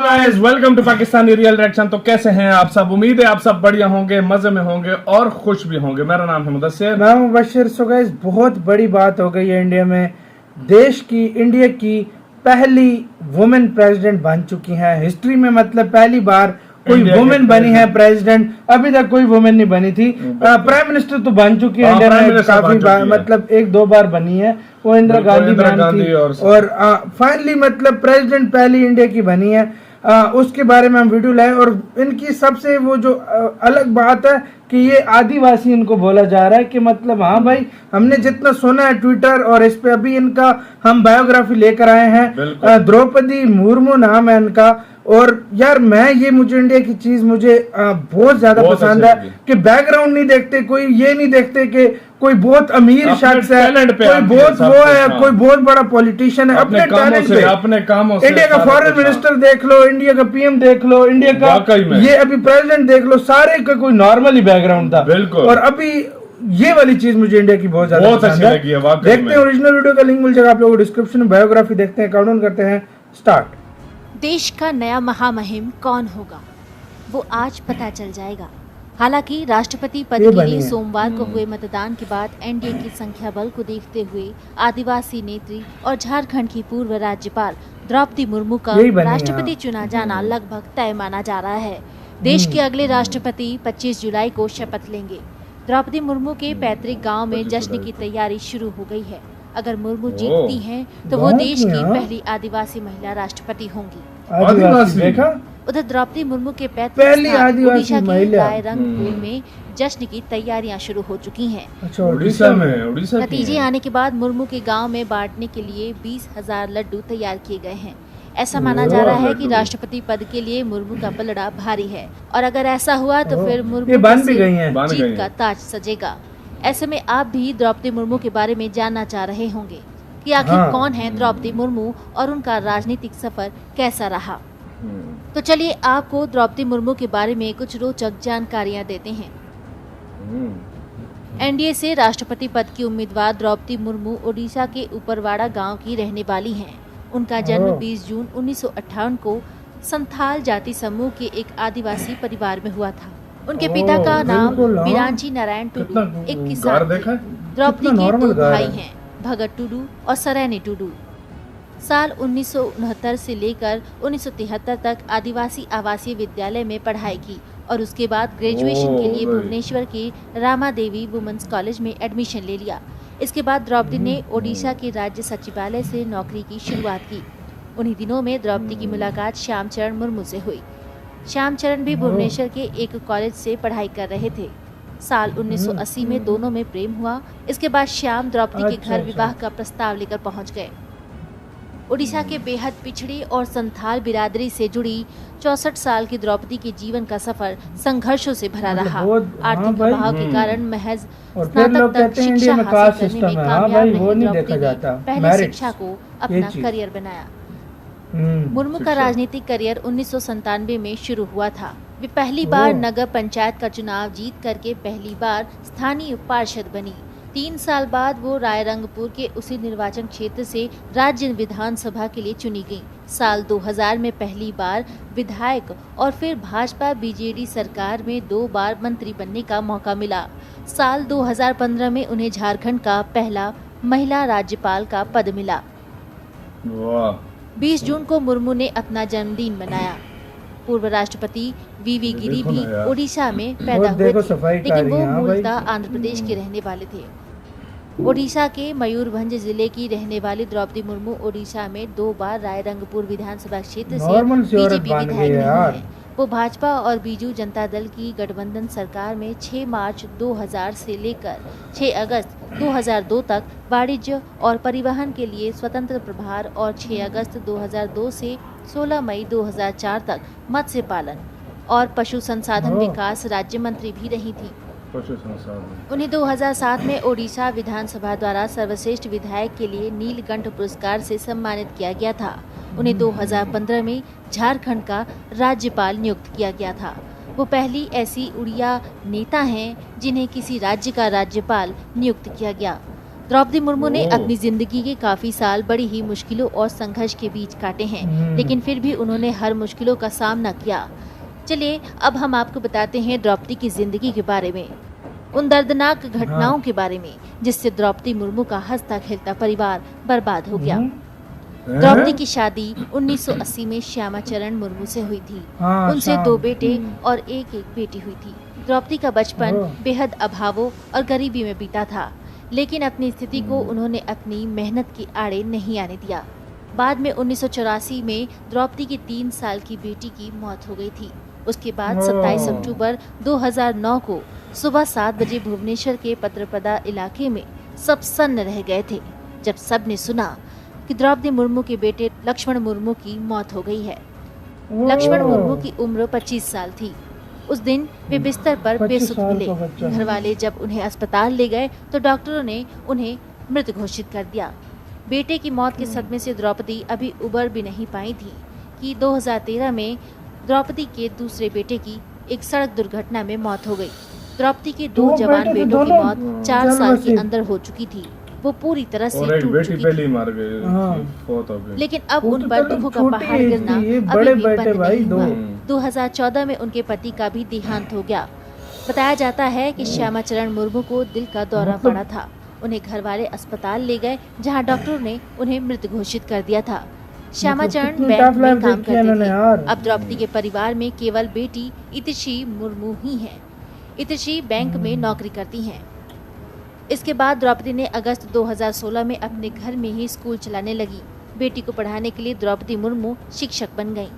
Guys, welcome to Pakistani real reaction. तो कैसे हैं आप सब? उम्मीद है आप सब बढ़िया होंगे, मजे में होंगे और खुश भी होंगे। मेरा नाम है मुदस्सिर, मैं मुबशिर। सो गाइस, बहुत बड़ी बात हो गई है इंडिया में। इंडिया की पहली वुमेन प्रेसिडेंट बन चुकी हैं हिस्ट्री में। मतलब पहली बार कोई वुमेन बनी है प्रेसिडेंट। अभी तक कोई वुमेन नहीं बनी थी। प्राइम मिनिस्टर तो बन चुकी है इंडिया में काफी बार, मतलब एक दो बार बनी है, वो इंदिरा गांधी मैम थी। और फाइनली मतलब प्रेसिडेंट पहली इंडिया की बनी है। उसके बारे में हम वीडियो लाए। और इनकी सबसे वो जो अलग बात है कि ये आदिवासी इनको बोला जा रहा है कि मतलब हाँ भाई, हमने जितना सुना है ट्विटर और इस पे अभी इनका हम बायोग्राफी लेकर आए हैं। द्रौपदी मुर्मू नाम है इनका। और यार मुझे इंडिया की चीज मुझे बहुत ज्यादा पसंद है कि बैकग्राउंड नहीं देखते, कोई ये नहीं देखते कि कोई बहुत अमीर शख्स है, कोई बहुत वो है, कोई बहुत बड़ा पॉलिटिशियन है। अपने टैलेंट पे, अपने कामों से। इंडिया का फॉरेन मिनिस्टर देख लो, इंडिया का पीएम देख लो, इंडिया का ये अभी प्रेसिडेंट देख लो, सारे का कोई नॉर्मल ही बैकग्राउंड था। बिल्कुल। और अभी ये वाली चीज मुझे इंडिया की बहुत ज्यादा अच्छी लगी है। देखते हैं ओरिजिनल वीडियो का लिंक मिल जाएगा आप लोगों को डिस्क्रिप्शन में। बायोग्राफी देखते हैं, काउंटडाउन करते हैं, स्टार्ट। देश का नया महामहिम कौन होगा वो आज पता चल जाएगा। हालांकि राष्ट्रपति पद के लिए सोमवार को हुए मतदान के बाद एनडीए की संख्या बल को देखते हुए आदिवासी नेत्री और झारखंड की पूर्व राज्यपाल द्रौपदी मुर्मू का राष्ट्रपति चुना जाना लगभग तय माना जा रहा है। देश के अगले राष्ट्रपति 25 जुलाई को शपथ लेंगे। द्रौपदी मुर्मू के पैतृक गाँव में जश्न की तैयारी शुरू हो गई है। अगर मुर्मू जीतती हैं तो वो देश की पहली आदिवासी महिला राष्ट्रपति होंगी। उधर द्रौपदी मुर्मू के पैतृक ओडिशा के रायरंगपुर में जश्न की तैयारियां शुरू हो चुकी हैं। अच्छा, उड़ीसा में नतीजे आने के बाद मुर्मू के गांव में बांटने के लिए 20,000 लड्डू तैयार किए गए हैं। ऐसा माना जा रहा है कि राष्ट्रपति पद के लिए मुर्मू का पलड़ा भारी है और अगर ऐसा हुआ तो फिर मुर्मू जीत का ताज सजेगा। ऐसे में आप भी द्रौपदी मुर्मू के बारे में जानना चाह रहे होंगे कि आखिर कौन है द्रौपदी मुर्मू और उनका राजनीतिक सफर कैसा रहा। तो चलिए आपको द्रौपदी मुर्मू के बारे में कुछ रोचक जानकारियां देते हैं। एनडीए से राष्ट्रपति पद की उम्मीदवार द्रौपदी मुर्मू ओडिशा के उपरवाड़ा गांव की रहने वाली हैं। उनका जन्म 20 जून 1958 को संथाल जाति समूह के एक आदिवासी परिवार में हुआ था। उनके पिता का नाम बिरांची नारायण टुडू एक किसान थे। द्रौपदी के 2 भाई हैं, भगत टुडू और सरैनी टुडू। साल 1969 से लेकर 1973 तक आदिवासी आवासीय विद्यालय में पढ़ाई की और उसके बाद ग्रेजुएशन के लिए भुवनेश्वर के रामा देवी वुमेन्स कॉलेज में एडमिशन ले लिया। इसके बाद द्रौपदी ने ओडिशा के राज्य सचिवालय से नौकरी की शुरुआत की। उन्हीं दिनों में द्रौपदी की मुलाकात श्यामचरण मुर्मू से हुई। श्यामचरण भी भुवनेश्वर के एक कॉलेज से पढ़ाई कर रहे थे। साल 1980 में दोनों में प्रेम हुआ। इसके बाद श्याम द्रौपदी के घर विवाह का प्रस्ताव लेकर पहुंच गए। ओडिशा के बेहद पिछड़ी और संथाल बिरादरी से जुड़ी 64 साल की द्रौपदी के जीवन का सफर संघर्षों से भरा रहा। आर्थिक अभाव के कारण महज स्नातक तक शिक्षा हासिल करने में कामयाब नहीं द्रौपदी ने पहले शिक्षा को अपना करियर बनाया। मुर्मू का राजनीतिक करियर 1997 में शुरू हुआ था। वे पहली बार नगर पंचायत का चुनाव जीत करके पहली बार स्थानीय पार्षद बनी। 3 साल बाद वो रायरंगपुर के उसी निर्वाचन क्षेत्र से राज्य विधानसभा के लिए चुनी गई। साल 2000 में पहली बार विधायक और फिर भाजपा बीजेडी सरकार में 2 बार मंत्री बनने का मौका मिला। साल 2015 में उन्हें झारखंड का पहला महिला राज्यपाल का पद मिला। 20 जून को मुर्मू ने अपना जन्मदिन मनाया। पूर्व राष्ट्रपति वीवी गिरी भी ओडिशा में पैदा हुए थे, लेकिन वो मूलतः आंध्र प्रदेश के रहने वाले थे। ओडिशा के मयूरभंज जिले की रहने वाली द्रौपदी मुर्मू ओडिशा में 2 बार रायरंगपुर विधानसभा क्षेत्र से बीजेपी विधायक रही है। वो भाजपा और बीजू जनता दल की गठबंधन सरकार में 6 मार्च 2000 से लेकर 6 अगस्त 2002 तक वाणिज्य और परिवहन के लिए स्वतंत्र प्रभार और 6 अगस्त 2002 से 16 मई 2004 तक मत्स्य पालन और पशु संसाधन विकास राज्य मंत्री भी रही थी। उन्हें 2007 में ओडिशा विधानसभा द्वारा सर्वश्रेष्ठ विधायक के लिए नीलकंठ पुरस्कार से सम्मानित किया गया था। उन्हें 2015 में झारखंड का राज्यपाल नियुक्त किया गया था। वो पहली ऐसी उड़िया नेता हैं जिन्हें किसी राज्य का राज्यपाल नियुक्त किया गया। द्रौपदी मुर्मू ने अपनी जिंदगी के काफी साल बड़ी ही मुश्किलों और संघर्ष के बीच काटे हैं, लेकिन फिर भी उन्होंने हर मुश्किलों का सामना किया। चलिए अब हम आपको बताते हैं द्रौपदी की जिंदगी के बारे में, उन दर्दनाक घटनाओं के बारे में जिससे द्रौपदी मुर्मू का हंसता खेलता परिवार बर्बाद हो गया। द्रौपदी की शादी 1980 में श्यामाचरण मुर्मू से हुई थी। उनसे 2 बेटे और एक बेटी हुई थी। द्रौपदी का बचपन बेहद अभावों और गरीबी में बीता था, लेकिन अपनी स्थिति को उन्होंने अपनी मेहनत की आड़े नहीं आने दिया। बाद में 1984 में द्रौपदी की 3 साल की बेटी की मौत हो गई थी। उसके बाद 27 अक्टूबर 2009 को सुबह 7 बजे भुवनेश्वर के पत्रपदा इलाके में सब सन्न रह गए थे जब सबने सुना कि द्रौपदी मुर्मू के बेटे लक्ष्मण मुर्मू की मौत हो गई है। लक्ष्मण मुर्मू की उम्र 25 साल थी। उस दिन वे बिस्तर पर बेसुध मिले। घर वाले जब उन्हें अस्पताल ले गए तो डॉक्टरों ने उन्हें मृत घोषित कर दिया। बेटे की मौत के सदमे से द्रौपदी अभी उबर भी नहीं पाई थी कि 2013 में द्रौपदी के दूसरे बेटे की एक सड़क दुर्घटना में मौत हो गई। द्रौपदी के 2 जवान बेटों की मौत 4 साल के अंदर हो चुकी थी। वो पूरी तरह से टूट चुकी थी। मार गए। लेकिन अब उन पर दुखों का पहाड़ गिरना अभी भी बंद नहीं हुआ। 2014 में उनके पति का भी देहांत हो गया। बताया जाता है कि श्यामाचरण मुर्मू को दिल का दौरा पड़ा था। उन्हें घर वाले अस्पताल ले गए जहां डॉक्टरों ने उन्हें मृत घोषित कर दिया था। श्यामाचरण बैंक में काम करते थे। अब द्रौपदी के परिवार में केवल बेटी इतिशी मुर्मू ही है। इतिशी बैंक में नौकरी करती हैं। इसके बाद द्रौपदी ने अगस्त 2016 में अपने घर में ही स्कूल चलाने लगी। बेटी को पढ़ाने के लिए द्रौपदी मुर्मू शिक्षक बन गईं।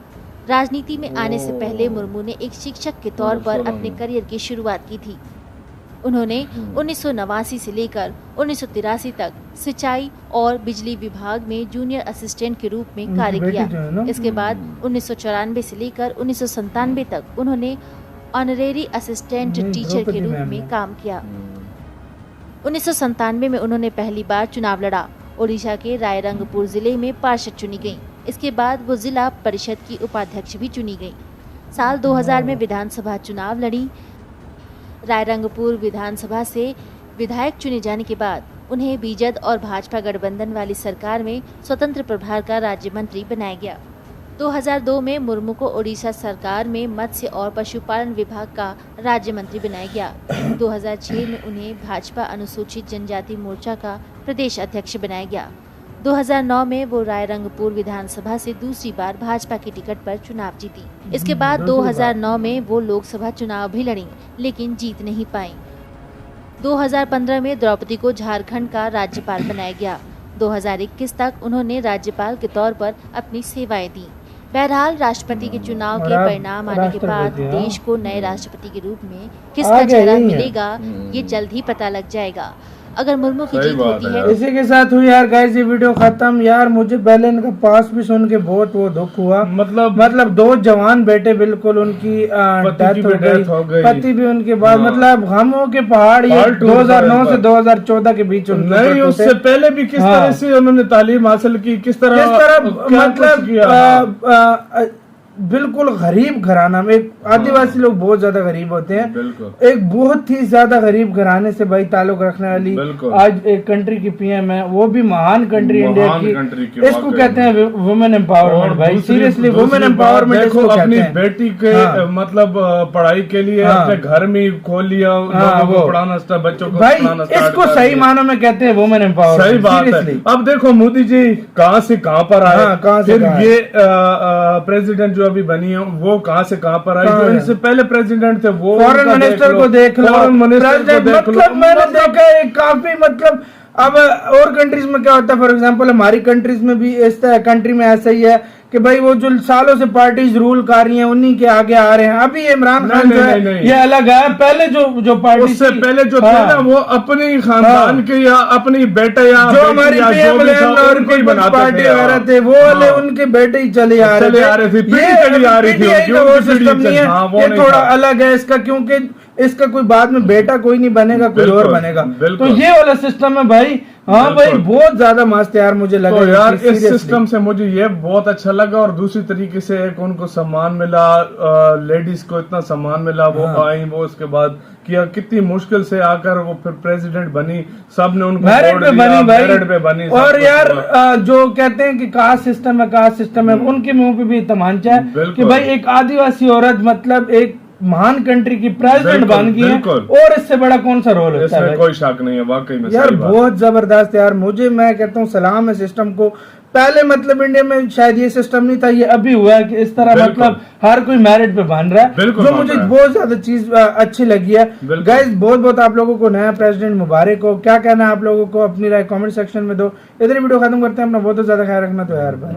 राजनीति में आने से पहले मुर्मू ने एक शिक्षक के तौर पर अपने करियर की शुरुआत की थी। उन्होंने 1989 से लेकर 1983 तक सिंचाई और बिजली विभाग में जूनियर असिस्टेंट के रूप में कार्य किया। इसके बाद 1994 से लेकर 1997 तक उन्होंने ऑनरेरी असिस्टेंट टीचर के रूप में काम किया। 1997 में उन्होंने पहली बार चुनाव लड़ा। ओडिशा के रायरंगपुर जिले में पार्षद चुनी गईं। इसके बाद वो जिला परिषद की उपाध्यक्ष भी चुनी गईं। साल 2000 में विधानसभा चुनाव लड़ी। रायरंगपुर विधानसभा से विधायक चुने जाने के बाद उन्हें बीजद और भाजपा गठबंधन वाली सरकार में स्वतंत्र प्रभार का राज्य मंत्री बनाया गया। 2002 में मुर्मू को ओडिशा सरकार में मत्स्य और पशुपालन विभाग का राज्य मंत्री बनाया गया। 2006 में उन्हें भाजपा अनुसूचित जनजाति मोर्चा का प्रदेश अध्यक्ष बनाया गया। 2009 में वो रायरंगपुर विधानसभा से दूसरी बार भाजपा की टिकट पर चुनाव जीती। इसके बाद 2009 में वो लोकसभा चुनाव भी लड़ी, लेकिन जीत नहीं पाई। 2015 में द्रौपदी को झारखंड का राज्यपाल बनाया गया। 2021 तक उन्होंने राज्यपाल के तौर पर अपनी सेवाएं दी। बहरहाल राष्ट्रपति के चुनाव के परिणाम आने के बाद देश को नए राष्ट्रपति के रूप में किसका चेहरा मिलेगा ये जल्द ही पता लग जाएगा। अगर मुर्मू की जीत होती है। इसी के साथ हुई यार गाइस ये वीडियो खत्म। यार मुझे पहले इनका पास भी सुन के बहुत वो दुख हुआ। मतलब 2 जवान बेटे बिल्कुल उनकी डेथ हो गई। पति भी उनके बाद मतलब गमों के पहाड़ ये 2009 से 2014 के बीच नहीं, उससे पहले भी किस तरह से उन्होंने तालीम हासिल की, किस तरह मतलब बिल्कुल गरीब घराना में। आदिवासी लोग बहुत ज्यादा गरीब होते हैं। एक बहुत ही ज्यादा गरीब घराने से भाई ताल्लुक रखने वाली आज एक कंट्री की पीएम है, वो भी महान कंट्री इंडिया की। इसको कहते हैं वुमेन एम्पावरमेंट भाई। Seriously women empowerment. देखो अपनी बेटी के मतलब पढ़ाई के लिए अपने घर में खोल लिया, पढ़ाना बच्चों को भाई, इसको सही मानों में कहते हैं वुमेन एम्पावरमेंट। सही बात है। अब देखो मोदी जी कहाँ से कहाँ पर आए, फिर ये प्रेसिडेंट जो अभी बनी है वो कहाँ से कहाँ पर आई। जो इनसे पहले प्रेसिडेंट थे वो फॉरेन मिनिस्टर को देख लो, मतलब मैंने देखा है काफी मतलब। अब और कंट्रीज में क्या होता है, फॉर एग्जांपल हमारी कंट्रीज में भी इस कंट्री में ऐसा ही है कि भाई वो जो सालों से पार्टीज रूल कर रही हैं उन्हीं के आगे आ रहे हैं। अभी इमरान खान जो है ये अलग है। पहले जो पार्टी उससे पहले जो थे ना वो अपने खानदान के या अपनी बेटे या जो हमारी पार्टी वगैरह थे वो वाले उनके बेटे ही चले आ रहे थे। ये थोड़ा अलग है इसका, क्योंकि इसका कोई बाद में बेटा कोई नहीं बनेगा, कोई और बनेगा। तो ये वाला सिस्टम है भाई। हाँ भाई बहुत ज्यादा मस्त यार मुझे लगा तो ये यार चीज़, इस seriously। सिस्टम से मुझे ये बहुत अच्छा लगा, और दूसरी तरीके से एक उनको सम्मान मिला, लेडीज को इतना सम्मान मिला, वो हाँ। आई, वो उसके बाद किया, कितनी मुश्किल से आकर वो फिर प्रेसिडेंट बनी, सब ने उनको मेरिट वोट पे दिया, बनी भाई, मेरिट पे बनी, सब और कुछ यार हुआ। जो कहते हैं कि कास्ट सिस्टम है, कास्ट सिस्टम है, उनके मुंह पे भी तमांचा है बिल्कुल। कि भाई एक आदिवासी औरत मतलब एक महान कंट्री की प्रेसिडेंट बिल्कुल, बन गई है, बिल्कुल। और इससे बड़ा कौन सा रोल होता है इसमें भाई? कोई शक नहीं है, वाकई में यार सही बात। बहुत जबरदस्त यार, मैं कहता हूँ सलाम है सिस्टम को। पहले मतलब इंडिया में शायद ये सिस्टम नहीं था, ये अभी हुआ है कि इस तरह बिल्कुल। मतलब हर कोई मैरिट पे बन रहा है, बिल्कुल जो बन मुझे रहा है। बहुत ज्यादा चीज अच्छी लगी है। बिल्कुल। गाइस बहुत बहुत आप लोगों को नया प्रेसिडेंट मुबारक हो। क्या कहना है आप लोगों को, अपनी राय कमेंट सेक्शन में दो। इधर वीडियो खत्म करते हैं, अपना बहुत ज्यादा ख्याल रखना, तो यार बाय।